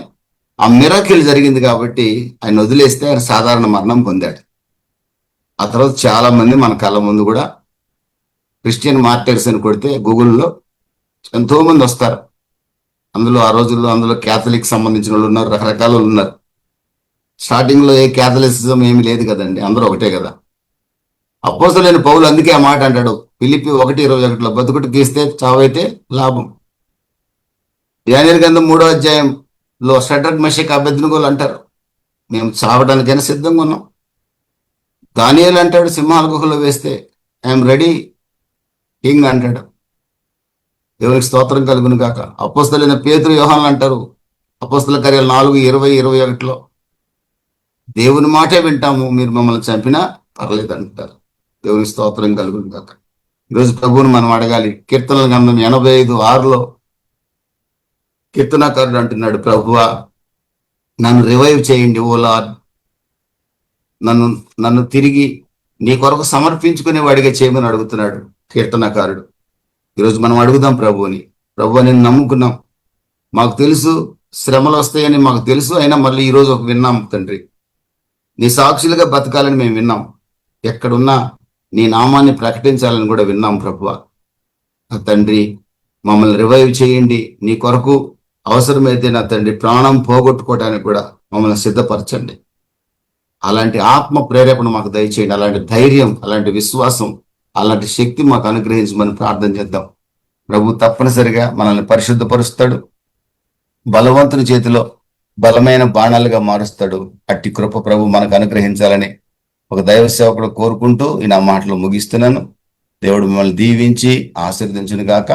ఆ మిరాకిల్ జరిగింది కాబట్టి ఆయన వదిలేస్తే ఆయన సాధారణ మరణం పొందాడు. ఆ తర్వాత చాలా మంది మన కళ్ళ ముందు కూడా క్రిస్టియన్ మార్టైర్స్ అని కొడితే గూగుల్లో ఎంతో మంది వస్తారు. ఆ రోజుల్లో అందులో క్యాథలిక్ సంబంధించిన వాళ్ళు ఉన్నారు, రకరకాల వాళ్ళు ఉన్నారు. స్టార్టింగ్ లో ఏ క్యాథలిసిజం ఏమీ లేదు కదండి, అందరూ ఒకటే కదా. అపోస్తలుడైన పౌలు అందుకే ఆ మాట అంటాడు, ఫిలిప్పీ 1:21, బతుకుట గీస్తే చావైతే లాభం. దానియేలు గ్రంథం 3వ అధ్యాయంలో షడ్రక్, మెషక్, అబేద్నెగోలు అంటారు, మేము చావడానికైనా సిద్ధంగా ఉన్నాం. దానియేలు అంటాడు, సింహాల గుహలో వేస్తే ఐఎమ్ రెడీ కింగ్ అంటాడు. దేవునికి స్తోత్రం కలుగును గాక. అపోస్తలుడైన పేతురు, యోహాను అంటారు అపోస్తల కార్యాలు 4:20-21, దేవుని మాటే వింటాము, మీరు మమ్మల్ని చంపినా పర్లేదు అంటారు. దేవుని స్తోత్రం కలుగును గాక. ఈరోజు ప్రభువుని మనం అడగాలి. కీర్తనల గ్రంథం 85:6 కీర్తనకారుడు అంటున్నాడు, ప్రభువా నన్ను రివైవ్ చేయండి ఓ లార్డ్, నన్ను తిరిగి నీ కొరకు సమర్పించుకునే వాడిగా చేయమని అడుగుతున్నాడు కీర్తనకారుడు. ఈరోజు మనం అడుగుదాం ప్రభువుని, ప్రభువా నేను నమ్ముకున్నాం, మాకు తెలుసు శ్రమలు వస్తాయని మాకు తెలుసు, అయినా మళ్ళీ ఈరోజు ఒక విన్నాం తండ్రి, నీ సాక్షులుగా బతకాలని మేము విన్నాం, ఎక్కడున్నా నీ నామాన్ని ప్రకటించాలని కూడా విన్నాం ప్రభువా. నా తండ్రి మమ్మల్ని రివైవ్ చేయండి, నీ కొరకు అవసరమైతే నా తండ్రి ప్రాణం పోగొట్టుకోవడానికి కూడా మమ్మల్ని సిద్ధపరచండి. అలాంటి ఆత్మ ప్రేరేపణ మాకు దయచేయండి, అలాంటి ధైర్యం, అలాంటి విశ్వాసం, అలాంటి శక్తి మాకు అనుగ్రహించమని ప్రార్థన చేద్దాం. ప్రభు తప్పనిసరిగా మనల్ని పరిశుద్ధపరుస్తాడు, బలవంతుని చేతిలో బలమైన బాణాలుగా మారుస్తాడు. అట్టి కృప ప్రభు మనకు అనుగ్రహించాలని ఒక దైవ సేవకుడు కోరుకుంటూ ఈ నా మాటలు ముగిస్తున్నాను. దేవుడు మిమ్మల్ని దీవించి ఆశీర్వదించును గాక.